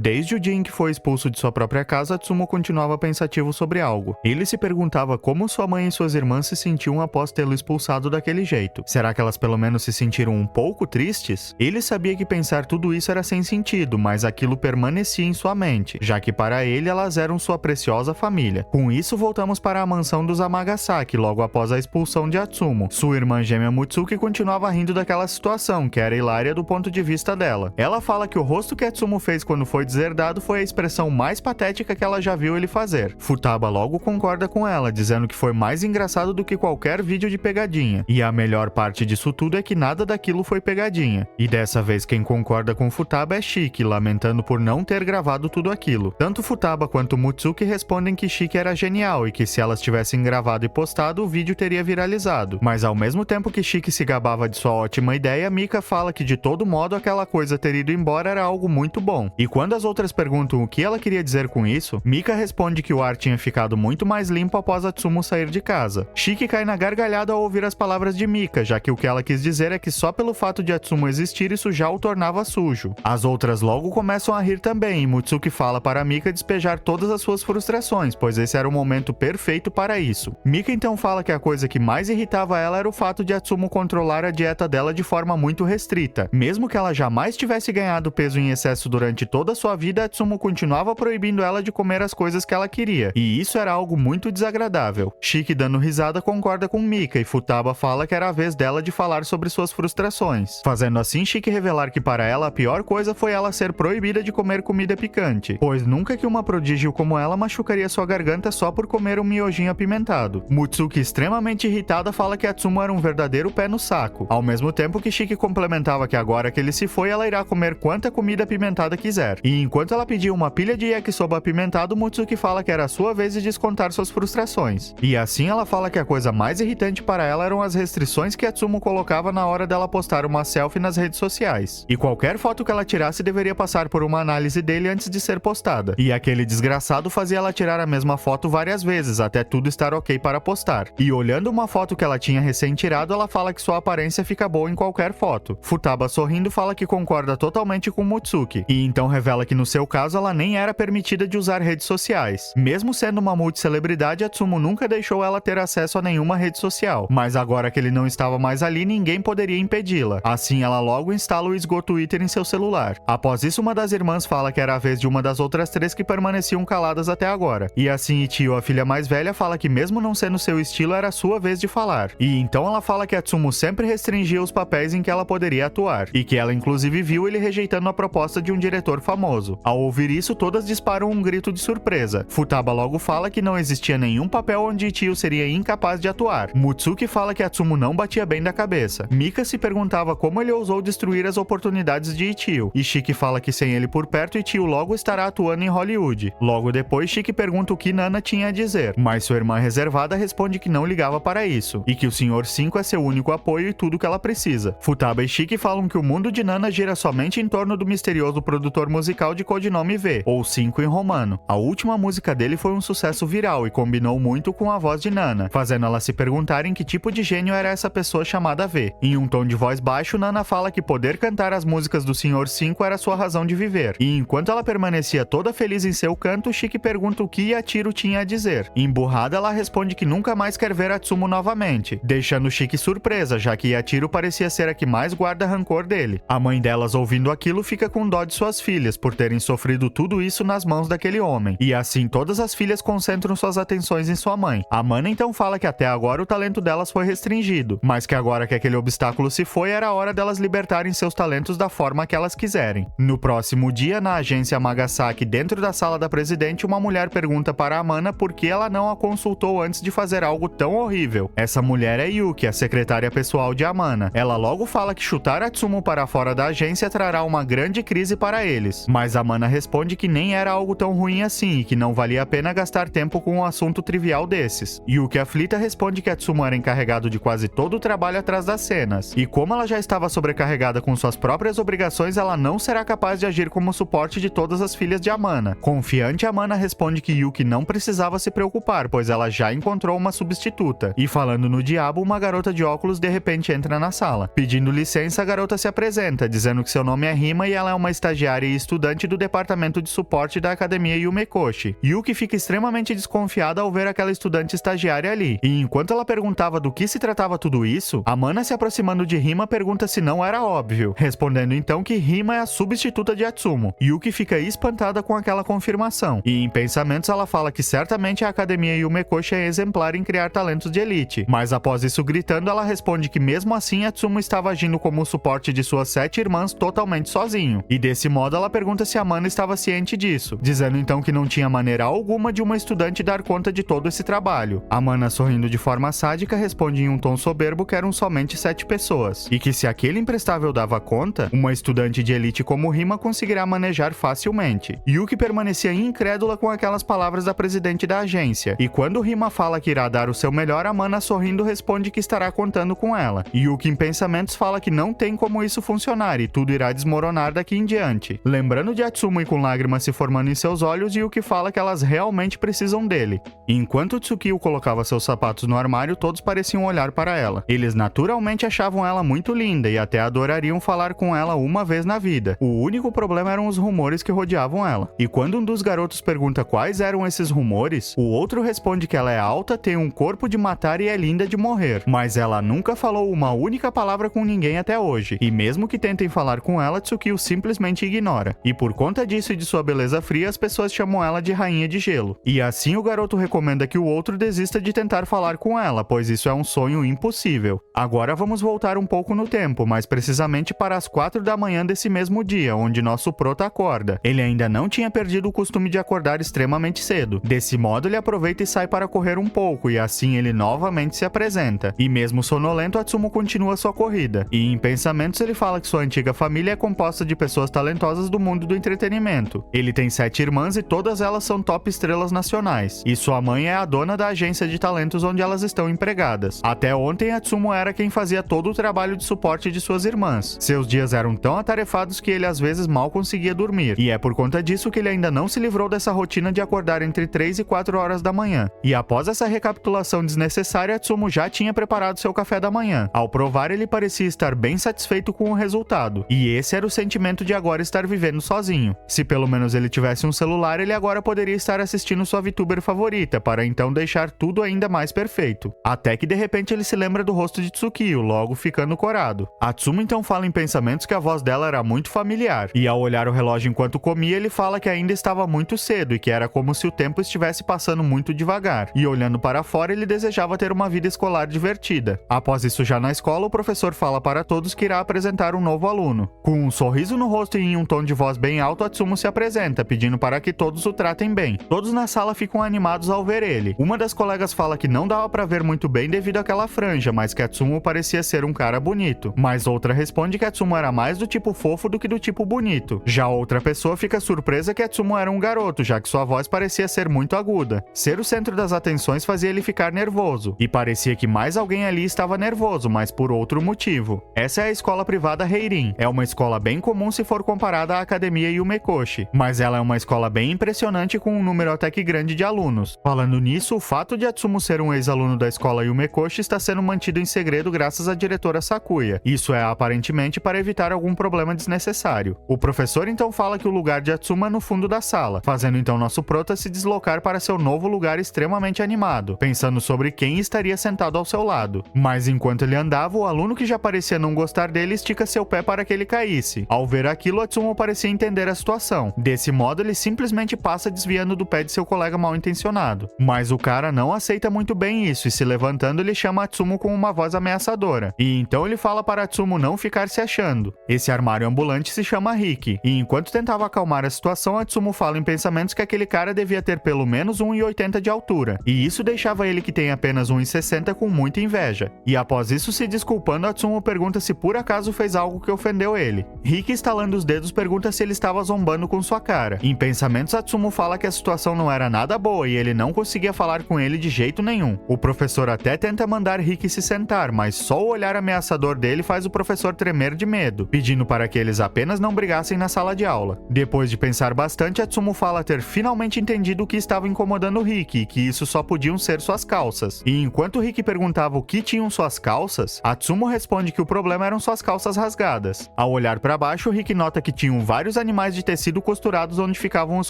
Desde o dia em que foi expulso de sua própria casa, Atsumo continuava pensativo sobre algo. Ele se perguntava como sua mãe e suas irmãs se sentiam após tê-lo expulsado daquele jeito. Será que elas pelo menos se sentiram um pouco tristes? Ele sabia que pensar tudo isso era sem sentido, mas aquilo permanecia em sua mente, já que para ele elas eram sua preciosa família. Com isso, voltamos para a mansão dos Amagasaki, logo após a expulsão de Atsumo. Sua irmã gêmea Mutsuki continuava rindo daquela situação, que era hilária do ponto de vista dela. Ela fala que o rosto que Atsumo fez quando foi deserdado foi a expressão mais patética que ela já viu ele fazer. Futaba logo concorda com ela, dizendo que foi mais engraçado do que qualquer vídeo de pegadinha. E a melhor parte disso tudo é que nada daquilo foi pegadinha. E dessa vez quem concorda com Futaba é Shiki, lamentando por não ter gravado tudo aquilo. Tanto Futaba quanto Mutsuki respondem que Shiki era genial e que se elas tivessem gravado e postado, o vídeo teria viralizado. Mas ao mesmo tempo que Shiki se gabava de sua ótima ideia, Mika fala que de todo modo aquela coisa ter ido embora era algo muito bom. E quando as outras perguntam o que ela queria dizer com isso, Mika responde que o ar tinha ficado muito mais limpo após Atsumo sair de casa. Shiki cai na gargalhada ao ouvir as palavras de Mika, já que o que ela quis dizer é que só pelo fato de Atsumo existir isso já o tornava sujo. As outras logo começam a rir também, e Mutsuki fala para Mika despejar todas as suas frustrações, pois esse era o momento perfeito para isso. Mika então fala que a coisa que mais irritava ela era o fato de Atsumo controlar a dieta dela de forma muito restrita. Mesmo que ela jamais tivesse ganhado peso em excesso durante toda a sua vida, Atsumo continuava proibindo ela de comer as coisas que ela queria, e isso era algo muito desagradável. Shiki, dando risada, concorda com Mika, e Futaba fala que era a vez dela de falar sobre suas frustrações, fazendo assim Shiki revelar que para ela a pior coisa foi ela ser proibida de comer comida picante, pois nunca que uma prodígio como ela machucaria sua garganta só por comer um miojinho apimentado. Mutsuki, extremamente irritada, fala que Atsumo era um verdadeiro pé no saco, ao mesmo tempo que Shiki complementava que agora que ele se foi, ela irá comer quanta comida apimentada quiser. E enquanto ela pedia uma pilha de yakisoba apimentado, Mutsuki fala que era a sua vez de descontar suas frustrações. E assim ela fala que a coisa mais irritante para ela eram as restrições que Atsumo colocava na hora dela postar uma selfie nas redes sociais. E qualquer foto que ela tirasse deveria passar por uma análise dele antes de ser postada. E aquele desgraçado fazia ela tirar a mesma foto várias vezes, até tudo estar ok para postar. E olhando uma foto que ela tinha recém tirado, ela fala que sua aparência fica boa em qualquer foto. Futaba, sorrindo, fala que concorda totalmente com Mutsuki, e então revela que no seu caso ela nem era permitida de usar redes sociais. Mesmo sendo uma multicelebridade, Atsumo nunca deixou ela ter acesso a nenhuma rede social, mas agora que ele não estava mais ali, ninguém poderia impedi-la. Assim, ela logo instala o esgoto Twitter em seu celular. Após isso, uma das irmãs fala que era a vez de uma das outras três que permaneciam caladas até agora. E assim, Ichio, a filha mais velha, fala que mesmo não sendo seu estilo, era a sua vez de falar. E então ela fala que Atsumo sempre restringia os papéis em que ela poderia atuar, e que ela inclusive viu ele rejeitando a proposta de um diretor famoso. Ao ouvir isso, todas disparam um grito de surpresa. Futaba logo fala que não existia nenhum papel onde Ichio seria incapaz de atuar. Mutsuki fala que Atsumo não batia bem da cabeça. Mika se perguntava como ele ousou destruir as oportunidades de Ichio, e Shiki fala que sem ele por perto, Ichio logo estará atuando em Hollywood. Logo depois, Shiki pergunta o que Nana tinha a dizer, mas sua irmã reservada responde que não ligava para isso, e que o Sr. 5 é seu único apoio e tudo que ela precisa. Futaba e Shiki falam que o mundo de Nana gira somente em torno do misterioso produtor musical de codinome V, ou 5 em romano. A última música dele foi um sucesso viral e combinou muito com a voz de Nana, fazendo ela se perguntar em que tipo de gênio era essa pessoa chamada V. Em um tom de voz baixo, Nana fala que poder cantar as músicas do Sr. 5 era sua razão de viver. E enquanto ela permanecia toda feliz em seu canto, Shiki pergunta o que Yatiro tinha a dizer. Emburrada, ela responde que nunca mais quer ver Atsumo novamente, deixando Shiki surpresa, já que Yatiro parecia ser a que mais guarda rancor dele. A mãe delas, ouvindo aquilo, fica com dó de suas filhas por terem sofrido tudo isso nas mãos daquele homem. E assim, todas as filhas concentram suas atenções em sua mãe. A Mana então fala que até agora o talento delas foi restringido, mas que agora que aquele obstáculo se foi, era hora delas libertarem seus talentos da forma que elas quiserem. No próximo dia, na agência Amagasaki, dentro da sala da presidente, uma mulher pergunta para a Mana por que ela não a consultou antes de fazer algo tão horrível. Essa mulher é Yuki, a secretária pessoal de Amana. Ela logo fala que chutar Atsumo para fora da agência trará uma grande crise para eles, mas Amana responde que nem era algo tão ruim assim e que não valia a pena gastar tempo com um assunto trivial desses. Yuki, aflita, responde que Atsumo era encarregado de quase todo o trabalho atrás das cenas, e como ela já estava sobrecarregada com suas próprias obrigações, ela não será capaz de agir como suporte de todas as filhas de Amana. Confiante, Amana responde que Yuki não precisava se preocupar, pois ela já encontrou uma substituta. E falando no diabo, uma garota de óculos de repente entra na sala. Pedindo licença, a garota se apresenta, dizendo que seu nome é Rima e ela é uma estagiária e estudante estudante do departamento de suporte da academia Yumekoshi. Yuki fica extremamente desconfiada ao ver aquela estudante estagiária ali, e enquanto ela perguntava do que se tratava tudo isso, Amana, se aproximando de Rima, pergunta se não era óbvio, respondendo então que Rima é a substituta de Atsumo. Yuki fica espantada com aquela confirmação, e em pensamentos ela fala que certamente a academia Yumekoshi é exemplar em criar talentos de elite, mas após isso gritando, ela responde que mesmo assim Atsumo estava agindo como o suporte de suas 7 irmãs totalmente sozinho, e desse modo ela pergunta se Amana estava ciente disso, dizendo então que não tinha maneira alguma de uma estudante dar conta de todo esse trabalho. Amana, sorrindo de forma sádica, responde em um tom soberbo que eram somente 7 pessoas, e que se aquele imprestável dava conta, uma estudante de elite como Rima conseguirá manejar facilmente. Yuki permanecia incrédula com aquelas palavras da presidente da agência, e quando Rima fala que irá dar o seu melhor, Amana, sorrindo, responde que estará contando com ela. Yuki, em pensamentos, fala que não tem como isso funcionar e tudo irá desmoronar daqui em diante. Lembrando de Atsumo e com lágrimas se formando em seus olhos, Yuki fala que elas realmente precisam dele. Enquanto Tsukio colocava seus sapatos no armário, todos pareciam olhar para ela. Eles naturalmente achavam ela muito linda e até adorariam falar com ela uma vez na vida. O único problema eram os rumores que rodeavam ela. E quando um dos garotos pergunta quais eram esses rumores, o outro responde que ela é alta, tem um corpo de matar e é linda de morrer. Mas ela nunca falou uma única palavra com ninguém até hoje. E mesmo que tentem falar com ela, Tsukio simplesmente ignora. E por conta disso e de sua beleza fria, as pessoas chamam ela de Rainha de Gelo. E assim o garoto recomenda que o outro desista de tentar falar com ela, pois isso é um sonho impossível. Agora vamos voltar um pouco no tempo, mais precisamente para as 4 da manhã desse mesmo dia, onde nosso prota acorda. Ele ainda não tinha perdido o costume de acordar extremamente cedo. Desse modo, ele aproveita e sai para correr um pouco, e assim ele novamente se apresenta. E mesmo sonolento, Atsumo continua sua corrida. E em pensamentos, ele fala que sua antiga família é composta de pessoas talentosas do mundo do entretenimento. Ele tem 7 irmãs e todas elas são top estrelas nacionais. E sua mãe é a dona da agência de talentos onde elas estão empregadas. Até ontem, Atsumo era quem fazia todo o trabalho de suporte de suas irmãs. Seus dias eram tão atarefados que ele às vezes mal conseguia dormir. E é por conta disso que ele ainda não se livrou dessa rotina de acordar entre 3 e 4 horas da manhã. E após essa recapitulação desnecessária, Atsumo já tinha preparado seu café da manhã. Ao provar, ele parecia estar bem satisfeito com o resultado. E esse era o sentimento de agora estar vivendo sozinho. Se pelo menos ele tivesse um celular, ele agora poderia estar assistindo sua VTuber favorita, para então deixar tudo ainda mais perfeito. Até que de repente ele se lembra do rosto de Tsukio, logo ficando corado. Atsumo então fala em pensamentos que a voz dela era muito familiar, e ao olhar o relógio enquanto comia, ele fala que ainda estava muito cedo e que era como se o tempo estivesse passando muito devagar, e olhando para fora ele desejava ter uma vida escolar divertida. Após isso, já na escola, o professor fala para todos que irá apresentar um novo aluno. Com um sorriso no rosto e em um tom de voz bem alto, Atsumo se apresenta, pedindo para que todos o tratem bem. Todos na sala ficam animados ao ver ele. Uma das colegas fala que não dava para ver muito bem devido àquela franja, mas que Atsumo parecia ser um cara bonito. Mas outra responde que Atsumo era mais do tipo fofo do que do tipo bonito. Já outra pessoa fica surpresa que Atsumo era um garoto, já que sua voz parecia ser muito aguda. Ser o centro das atenções fazia ele ficar nervoso, e parecia que mais alguém ali estava nervoso, mas por outro motivo. Essa é a escola privada Heirin. É uma escola bem comum se for comparada à academia Yumekoshi, mas ela é uma escola bem impressionante com um número até que grande de alunos. Falando nisso, o fato de Atsumo ser um ex-aluno da escola Yumekoshi está sendo mantido em segredo graças à diretora Sakuya. Isso é aparentemente para evitar algum problema desnecessário. O professor então fala que o lugar de Atsumo é no fundo da sala, fazendo então nosso prota se deslocar para seu novo lugar extremamente animado, pensando sobre quem estaria sentado ao seu lado. Mas enquanto ele andava, o aluno que já parecia não gostar dele estica seu pé para que ele caísse. Ao ver aquilo, Atsumo parecia entender a situação. Desse modo, ele simplesmente passa desviando do pé de seu colega mal intencionado. Mas o cara não aceita muito bem isso e se levantando, ele chama Atsumo com uma voz ameaçadora. E então ele fala para Atsumo não ficar se achando. Esse armário ambulante se chama Rick. E enquanto tentava acalmar a situação, Atsumo fala em pensamentos que aquele cara devia ter pelo menos 1,80 de altura. E isso deixava ele que tem apenas 1,60 com muita inveja. E após isso, se desculpando, Atsumo pergunta se por acaso fez algo que ofendeu ele. Rick, estalando os dedos, pergunta se ele estava zombando com sua cara. Em pensamentos, Atsumo fala que a situação não era nada boa e ele não conseguia falar com ele de jeito nenhum. O professor até tenta mandar Rick se sentar, mas só o olhar ameaçador dele faz o professor tremer de medo, pedindo para que eles apenas não brigassem na sala de aula. Depois de pensar bastante, Atsumo fala ter finalmente entendido o que estava incomodando Rick e que isso só podiam ser suas calças. E enquanto Rick perguntava o que tinham suas calças, Atsumo responde que o problema eram suas calças rasgadas. Ao olhar para baixo, Rick nota que tinham vários animais de tecido costurados onde ficavam os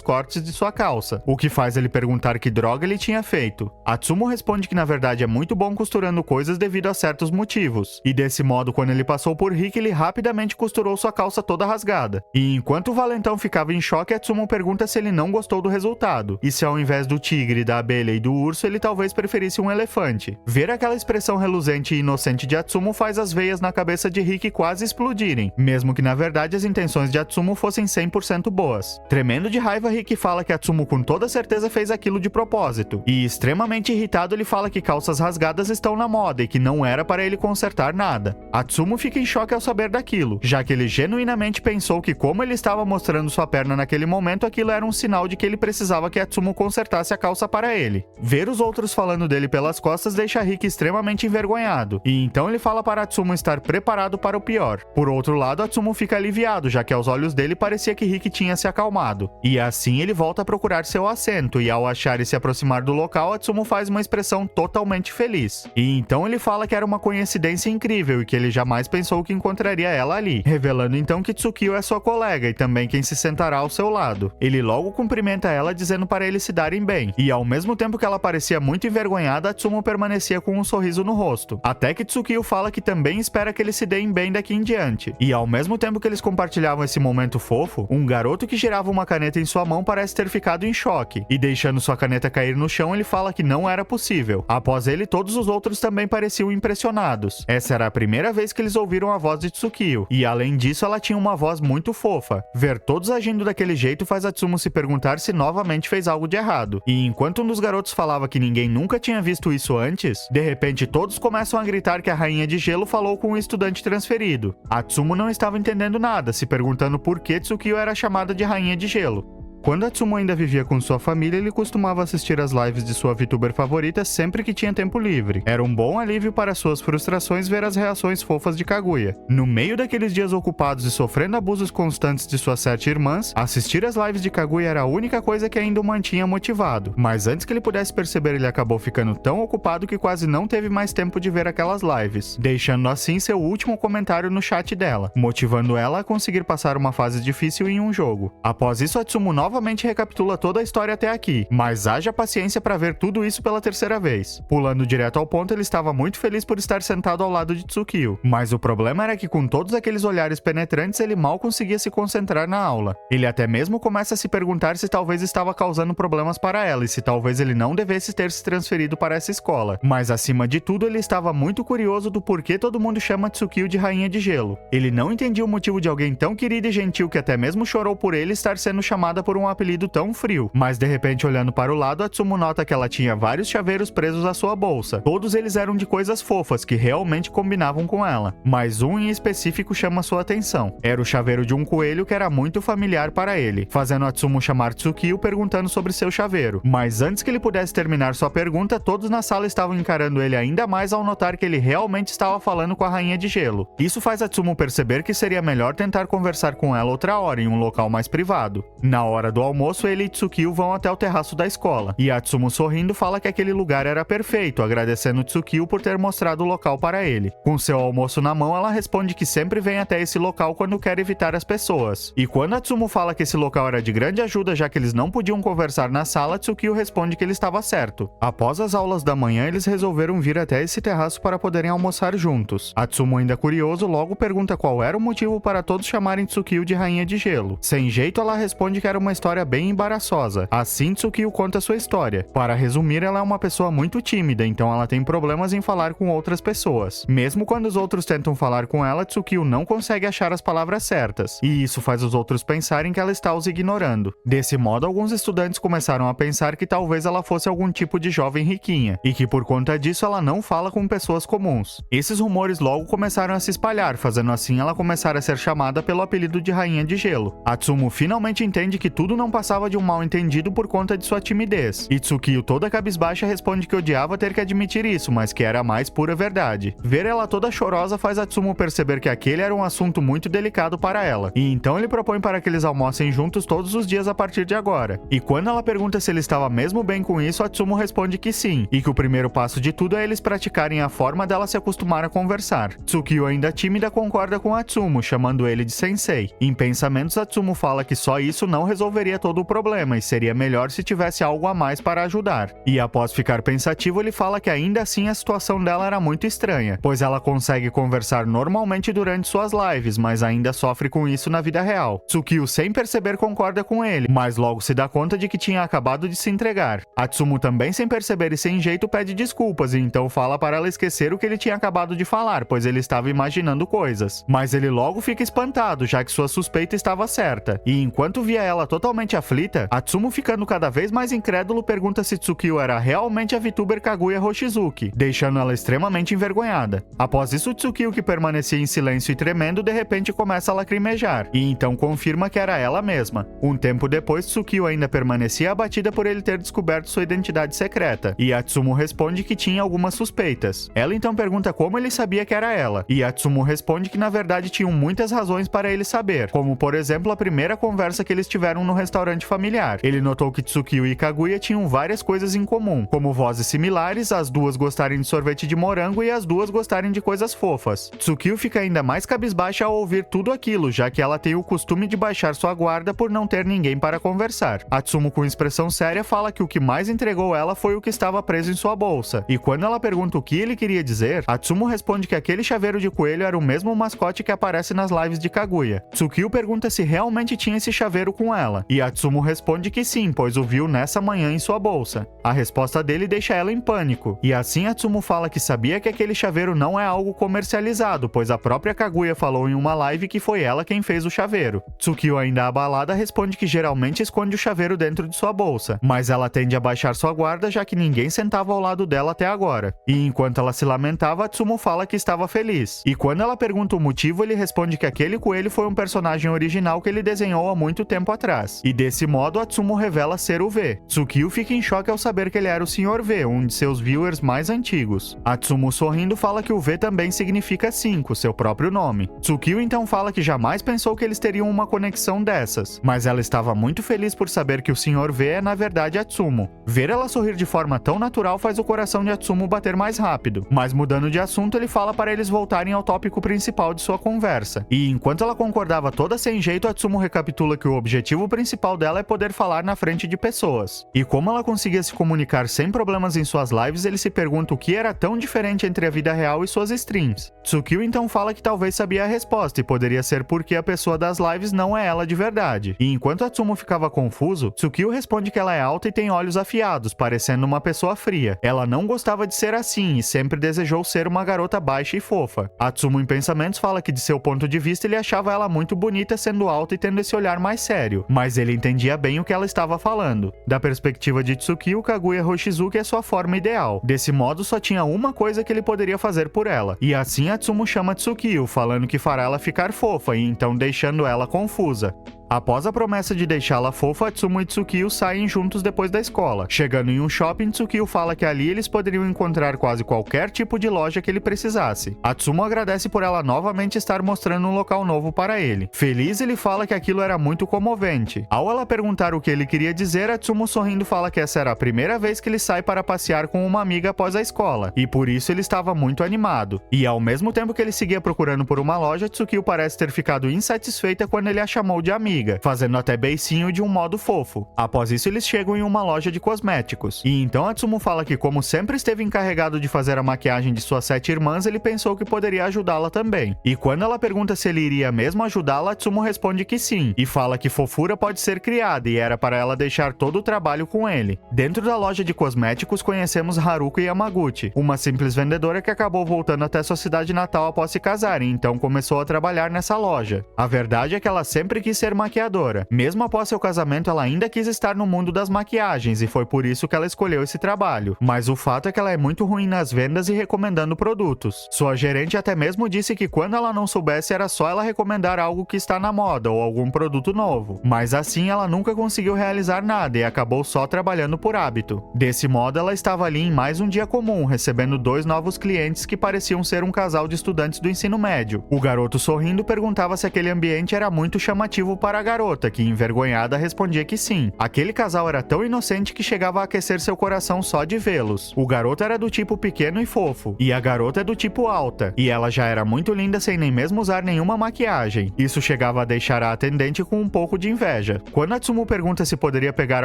cortes de sua calça, o que faz ele perguntar que droga ele tinha feito. Atsumo responde que na verdade é muito bom costurando coisas devido a certos motivos, e desse modo quando ele passou por Rick ele rapidamente costurou sua calça toda rasgada. E enquanto o valentão ficava em choque, Atsumo pergunta se ele não gostou do resultado, e se ao invés do tigre, da abelha e do urso ele talvez preferisse um elefante. Ver aquela expressão reluzente e inocente de Atsumo faz as veias na cabeça de Rick quase explodirem, mesmo que na verdade as intenções de Atsumo fossem 100% boas. Tremendo de raiva, Rick fala que Atsumo com toda certeza fez aquilo de propósito, e extremamente irritado ele fala que calças rasgadas estão na moda e que não era para ele consertar nada. Atsumo fica em choque ao saber daquilo, já que ele genuinamente pensou que como ele estava mostrando sua perna naquele momento, aquilo era um sinal de que ele precisava que Atsumo consertasse a calça para ele. Ver os outros falando dele pelas costas deixa Rick extremamente envergonhado, e então ele fala para Atsumo estar preparado para o pior. Por outro lado, Atsumo fica aliviado, já que aos olhos dele parecia que Rick tinha se acalmado. E assim ele volta a procurar seu assento, e ao achar e se aproximar do local, Atsumo faz uma expressão totalmente feliz. E então ele fala que era uma coincidência incrível e que ele jamais pensou que encontraria ela ali, revelando então que Tsukio é sua colega e também quem se sentará ao seu lado. Ele logo cumprimenta ela dizendo para eles se darem bem, e ao mesmo tempo que ela parecia muito envergonhada, Atsumo permanecia com um sorriso no rosto, até que Tsukio fala que também espera que eles se deem bem daqui em diante. E ao mesmo tempo que eles compartilhavam esse momento fofo, um garoto que girava uma caneta em sua mão parece ter ficado em choque, e deixando sua caneta cair no chão, ele fala que não era possível. Após ele, todos os outros também pareciam impressionados. Essa era a primeira vez que eles ouviram a voz de Tsukio, e além disso ela tinha uma voz muito fofa. Ver todos agindo daquele jeito faz Atsumo se perguntar se novamente fez algo de errado. E enquanto um dos garotos falava que ninguém nunca tinha visto isso antes, de repente todos começam a gritar que a Rainha de Gelo falou com um estudante transferido. Atsumo não estava entendendo nada, se perguntando por que Tsukio era chamada de Rainha de Gelo. Quando Atsumo ainda vivia com sua família, ele costumava assistir às lives de sua VTuber favorita sempre que tinha tempo livre. Era um bom alívio para suas frustrações ver as reações fofas de Kaguya. No meio daqueles dias ocupados e sofrendo abusos constantes de suas 7 irmãs, assistir às lives de Kaguya era a única coisa que ainda o mantinha motivado. Mas antes que ele pudesse perceber, ele acabou ficando tão ocupado que quase não teve mais tempo de ver aquelas lives, deixando assim seu último comentário no chat dela, motivando ela a conseguir passar uma fase difícil em um jogo. Após isso, Atsumo novamente recapitula toda a história até aqui, mas haja paciência para ver tudo isso pela terceira vez. Pulando direto ao ponto, ele estava muito feliz por estar sentado ao lado de Tsukio, mas o problema era que com todos aqueles olhares penetrantes ele mal conseguia se concentrar na aula. Ele até mesmo começa a se perguntar se talvez estava causando problemas para ela e se talvez ele não devesse ter se transferido para essa escola. Mas acima de tudo, ele estava muito curioso do porquê todo mundo chama Tsukio de Rainha de Gelo. Ele não entendia o motivo de alguém tão querido e gentil que até mesmo chorou por ele estar sendo chamada por um apelido tão frio, mas de repente olhando para o lado, Atsumo nota que ela tinha vários chaveiros presos à sua bolsa. Todos eles eram de coisas fofas que realmente combinavam com ela, mas um em específico chama sua atenção. Era o chaveiro de um coelho que era muito familiar para ele, fazendo Atsumo chamar Tsukio perguntando sobre seu chaveiro. Mas antes que ele pudesse terminar sua pergunta, todos na sala estavam encarando ele ainda mais ao notar que ele realmente estava falando com a Rainha de Gelo. Isso faz Atsumo perceber que seria melhor tentar conversar com ela outra hora, em um local mais privado. Na hora do almoço, ele e Tsukio vão até o terraço da escola, e Atsumo sorrindo fala que aquele lugar era perfeito, agradecendo Tsukio por ter mostrado o local para ele. Com seu almoço na mão, ela responde que sempre vem até esse local quando quer evitar as pessoas. E quando Atsumo fala que esse local era de grande ajuda já que eles não podiam conversar na sala, Tsukio responde que ele estava certo. Após as aulas da manhã, eles resolveram vir até esse terraço para poderem almoçar juntos. Atsumo, ainda curioso, logo pergunta qual era o motivo para todos chamarem Tsukio de Rainha de Gelo. Sem jeito, ela responde que era uma história bem embaraçosa. Assim, Tsukio conta sua história. Para resumir, ela é uma pessoa muito tímida, então ela tem problemas em falar com outras pessoas. Mesmo quando os outros tentam falar com ela, Tsukio não consegue achar as palavras certas, e isso faz os outros pensarem que ela está os ignorando. Desse modo, alguns estudantes começaram a pensar que talvez ela fosse algum tipo de jovem riquinha, e que por conta disso ela não fala com pessoas comuns. Esses rumores logo começaram a se espalhar, fazendo assim ela começar a ser chamada pelo apelido de Rainha de Gelo. Atsumo finalmente entende que tudo tudo não passava de um mal-entendido por conta de sua timidez. E Tsukio, toda cabisbaixa, responde que odiava ter que admitir isso, mas que era a mais pura verdade. Ver ela toda chorosa faz Atsumo perceber que aquele era um assunto muito delicado para ela, e então ele propõe para que eles almocem juntos todos os dias a partir de agora. E quando ela pergunta se ele estava mesmo bem com isso, Atsumo responde que sim, e que o primeiro passo de tudo é eles praticarem a forma dela se acostumar a conversar. Tsukio, ainda tímida, concorda com Atsumo, chamando ele de sensei. Em pensamentos, Atsumo fala que só isso não resolveria todo o problema e seria melhor se tivesse algo a mais para ajudar. E após ficar pensativo, ele fala que ainda assim a situação dela era muito estranha, pois ela consegue conversar normalmente durante suas lives, mas ainda sofre com isso na vida real. Tsukio, sem perceber, concorda com ele, mas logo se dá conta de que tinha acabado de se entregar. Atsumo, também sem perceber e sem jeito, pede desculpas e então fala para ela esquecer o que ele tinha acabado de falar, pois ele estava imaginando coisas. Mas ele logo fica espantado, já que sua suspeita estava certa. E enquanto via ela totalmente aflita, Atsumo, ficando cada vez mais incrédulo, pergunta se Tsukio era realmente a VTuber Kaguya Hoshizuki, deixando ela extremamente envergonhada. Após isso, Tsukio, que permanecia em silêncio e tremendo, de repente começa a lacrimejar, e então confirma que era ela mesma. Um tempo depois, Tsukio ainda permanecia abatida por ele ter descoberto sua identidade secreta, e Atsumo responde que tinha algumas suspeitas. Ela então pergunta como ele sabia que era ela, e Atsumo responde que na verdade tinham muitas razões para ele saber, como por exemplo a primeira conversa que eles tiveram no restaurante familiar. Ele notou que Tsukio e Kaguya tinham várias coisas em comum, como vozes similares, as duas gostarem de sorvete de morango e as duas gostarem de coisas fofas. Tsukio fica ainda mais cabisbaixa ao ouvir tudo aquilo, já que ela tem o costume de baixar sua guarda por não ter ninguém para conversar. Atsumo, com expressão séria, fala que o que mais entregou ela foi o que estava preso em sua bolsa, e quando ela pergunta o que ele queria dizer, Atsumo responde que aquele chaveiro de coelho era o mesmo mascote que aparece nas lives de Kaguya. Tsukio pergunta se realmente tinha esse chaveiro com ela, e Atsumo responde que sim, pois o viu nessa manhã em sua bolsa. A resposta dele deixa ela em pânico, e assim Atsumo fala que sabia que aquele chaveiro não é algo comercializado, pois a própria Kaguya falou em uma live que foi ela quem fez o chaveiro. Tsukio, ainda abalada, responde que geralmente esconde o chaveiro dentro de sua bolsa, mas ela tende a baixar sua guarda, já que ninguém sentava ao lado dela até agora. E enquanto ela se lamentava, Atsumo fala que estava feliz. E quando ela pergunta o motivo, ele responde que aquele coelho foi um personagem original que ele desenhou há muito tempo atrás. E desse modo, Atsumo revela ser o V. Tsukio fica em choque ao saber que ele era o Sr. V, um de seus viewers mais antigos. Atsumo, sorrindo, fala que o V também significa 5, seu próprio nome. Tsukio então fala que jamais pensou que eles teriam uma conexão dessas, mas ela estava muito feliz por saber que o Sr. V é na verdade Atsumo. Ver ela sorrir de forma tão natural faz o coração de Atsumo bater mais rápido, mas mudando de assunto, ele fala para eles voltarem ao tópico principal de sua conversa. E enquanto ela concordava toda sem jeito, Atsumo recapitula que o objetivo principal dela é poder falar na frente de pessoas. E como ela conseguia se comunicar sem problemas em suas lives, ele se pergunta o que era tão diferente entre a vida real e suas streams. Tsukio então fala que talvez sabia a resposta e poderia ser porque a pessoa das lives não é ela de verdade. E enquanto Atsumo ficava confuso, Tsukio responde que ela é alta e tem olhos afiados, parecendo uma pessoa fria. Ela não gostava de ser assim e sempre desejou ser uma garota baixa e fofa. Atsumo, em pensamentos, fala que de seu ponto de vista ele achava ela muito bonita sendo alta e tendo esse olhar mais sério, mas ele entendia bem o que ela estava falando. Da perspectiva de Tsukio, Kaguya Hoshizuki é sua forma ideal. Desse modo, só tinha uma coisa que ele poderia fazer por ela. E assim Atsumo chama Tsukio, falando que fará ela ficar fofa e então deixando ela confusa. Após a promessa de deixá-la fofa, Atsumo e Tsukio saem juntos depois da escola. Chegando em um shopping, Tsukio fala que ali eles poderiam encontrar quase qualquer tipo de loja que ele precisasse. Atsumo agradece por ela novamente estar mostrando um local novo para ele. Feliz, ele fala que aquilo era muito comovente. Ao ela perguntar o que ele queria dizer, Atsumo, sorrindo, fala que essa era a primeira vez que ele sai para passear com uma amiga após a escola, e por isso ele estava muito animado. E ao mesmo tempo que ele seguia procurando por uma loja, Tsukio parece ter ficado insatisfeita quando ele a chamou de amiga, fazendo até beicinho de um modo fofo. Após isso, eles chegam em uma loja de cosméticos. E então Atsumo fala que, como sempre esteve encarregado de fazer a maquiagem de suas 7 irmãs, ele pensou que poderia ajudá-la também. E quando ela pergunta se ele iria mesmo ajudá-la, Atsumo responde que sim, e fala que fofura pode ser criada e era para ela deixar todo o trabalho com ele. Dentro da loja de cosméticos, conhecemos Haruko Yamaguchi, uma simples vendedora que acabou voltando até sua cidade natal após se casar, e então começou a trabalhar nessa loja. A verdade é que ela sempre quis ser maquiadora maquiadora. Mesmo após seu casamento, ela ainda quis estar no mundo das maquiagens e foi por isso que ela escolheu esse trabalho. Mas o fato é que ela é muito ruim nas vendas e recomendando produtos. Sua gerente até mesmo disse que quando ela não soubesse era só ela recomendar algo que está na moda ou algum produto novo. Mas assim ela nunca conseguiu realizar nada e acabou só trabalhando por hábito. Desse modo, ela estava ali em mais um dia comum, recebendo 2 novos clientes que pareciam ser um casal de estudantes do ensino médio. O garoto sorrindo perguntava se aquele ambiente era muito chamativo para a garota, que envergonhada respondia que sim. Aquele casal era tão inocente que chegava a aquecer seu coração só de vê-los. O garoto era do tipo pequeno e fofo, e a garota é do tipo alta, e ela já era muito linda sem nem mesmo usar nenhuma maquiagem. Isso chegava a deixar a atendente com um pouco de inveja. Quando Atsumo pergunta se poderia pegar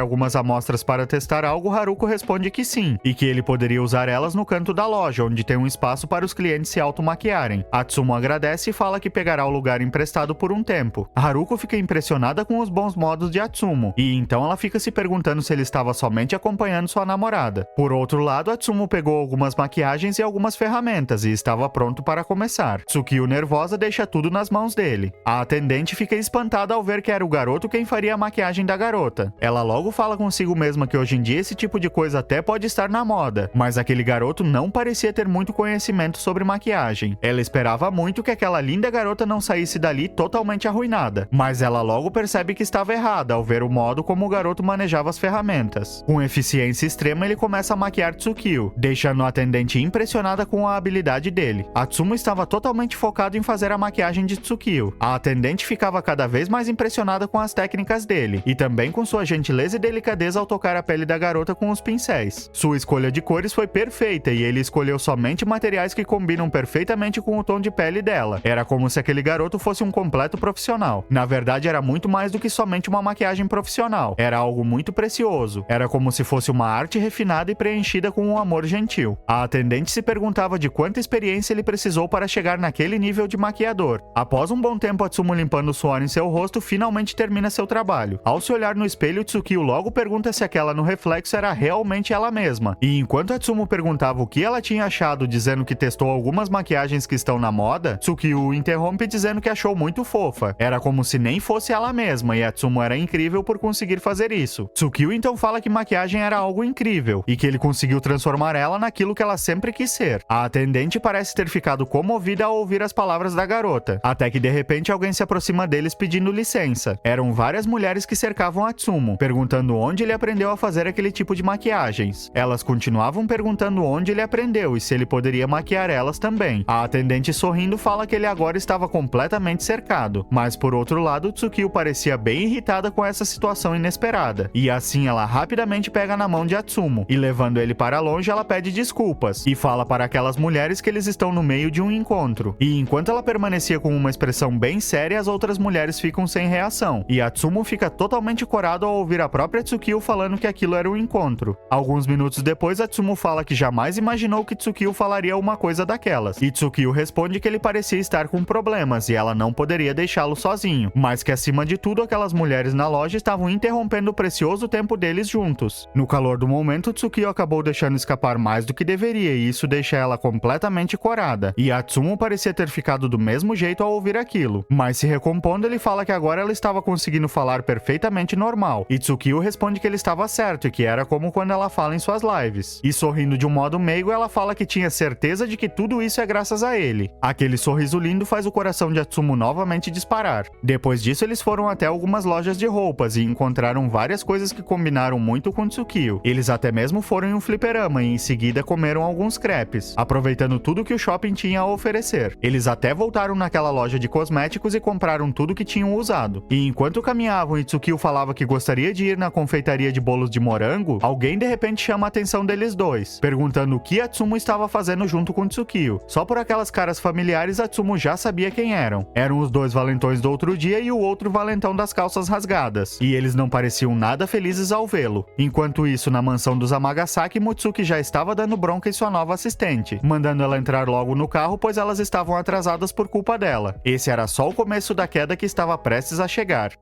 algumas amostras para testar algo, Haruko responde que sim, e que ele poderia usar elas no canto da loja, onde tem um espaço para os clientes se automaquiarem. Atsumo agradece e fala que pegará o lugar emprestado por um tempo. Haruko fica impressionada com os bons modos de Atsumo, e então ela fica se perguntando se ele estava somente acompanhando sua namorada. Por outro lado, Atsumo pegou algumas maquiagens e algumas ferramentas e estava pronto para começar. Tsukio, nervosa, deixa tudo nas mãos dele. A atendente fica espantada ao ver que era o garoto quem faria a maquiagem da garota. Ela logo fala consigo mesma que hoje em dia esse tipo de coisa até pode estar na moda, mas aquele garoto não parecia ter muito conhecimento sobre maquiagem. Ela esperava muito que aquela linda garota não saísse dali totalmente arruinada, mas ela logo percebe que estava errada ao ver o modo como o garoto manejava as ferramentas. Com eficiência extrema, ele começa a maquiar Tsukio, deixando a atendente impressionada com a habilidade dele. Atsumo estava totalmente focado em fazer a maquiagem de Tsukio. A atendente ficava cada vez mais impressionada com as técnicas dele, e também com sua gentileza e delicadeza ao tocar a pele da garota com os pincéis. Sua escolha de cores foi perfeita e ele escolheu somente materiais que combinam perfeitamente com o tom de pele dela. Era como se aquele garoto fosse um completo profissional. Na verdade, era muito mais do que somente uma maquiagem profissional. Era algo muito precioso. Era como se fosse uma arte refinada e preenchida com um amor gentil. A atendente se perguntava de quanta experiência ele precisou para chegar naquele nível de maquiador. Após um bom tempo Atsumo limpando o suor em seu rosto, finalmente termina seu trabalho. Ao se olhar no espelho, Tsukio logo pergunta se aquela no reflexo era realmente ela mesma. E enquanto Atsumo perguntava o que ela tinha achado, dizendo que testou algumas maquiagens que estão na moda, Tsukio o interrompe dizendo que achou muito fofa. Era como se nem fosse ela mesma, e Atsumo era incrível por conseguir fazer isso. Tsukio então fala que maquiagem era algo incrível, e que ele conseguiu transformar ela naquilo que ela sempre quis ser. A atendente parece ter ficado comovida ao ouvir as palavras da garota, até que de repente alguém se aproxima deles pedindo licença. Eram várias mulheres que cercavam Atsumo, perguntando onde ele aprendeu a fazer aquele tipo de maquiagens. Elas continuavam perguntando onde ele aprendeu e se ele poderia maquiar elas também. A atendente sorrindo fala que ele agora estava completamente cercado, mas por outro lado, Tsukio parecia bem irritada com essa situação inesperada, e assim ela rapidamente pega na mão de Atsumo, e levando ele para longe ela pede desculpas, e fala para aquelas mulheres que eles estão no meio de um encontro. E enquanto ela permanecia com uma expressão bem séria, as outras mulheres ficam sem reação, e Atsumo fica totalmente corado ao ouvir a própria Tsukio falando que aquilo era um encontro. Alguns minutos depois, Atsumo fala que jamais imaginou que Tsukio falaria uma coisa daquelas, e Tsukio responde que ele parecia estar com problemas e ela não poderia deixá-lo sozinho, mas que acima de tudo aquelas mulheres na loja estavam interrompendo o precioso tempo deles juntos. No calor do momento, Tsukio acabou deixando escapar mais do que deveria e isso deixa ela completamente corada, e Atsumo parecia ter ficado do mesmo jeito ao ouvir aquilo, mas se recompondo ele fala que agora ela estava conseguindo falar perfeitamente normal, e Tsukio responde que ele estava certo e que era como quando ela fala em suas lives. E sorrindo de um modo meigo, ela fala que tinha certeza de que tudo isso é graças a ele. Aquele sorriso lindo faz o coração de Atsumo novamente disparar. Depois disso, eles foram até algumas lojas de roupas e encontraram várias coisas que combinaram muito com Tsukio. Eles até mesmo foram em um fliperama e em seguida comeram alguns crepes, aproveitando tudo que o shopping tinha a oferecer. Eles até voltaram naquela loja de cosméticos e compraram tudo que tinham usado. E enquanto caminhavam e Tsukio falava que gostaria de ir na confeitaria de bolos de morango, alguém de repente chama a atenção deles dois, perguntando o que Atsumo estava fazendo junto com Tsukio. Só por aquelas caras familiares, Atsumo já sabia quem eram. Eram os dois valentões do outro dia e o outro valentão das calças rasgadas, e eles não pareciam nada felizes ao vê-lo. Enquanto isso, na mansão dos Amagasaki, Mutsuki já estava dando bronca em sua nova assistente, mandando ela entrar logo no carro, pois elas estavam atrasadas por culpa dela. Esse era só o começo da queda que estava prestes a chegar.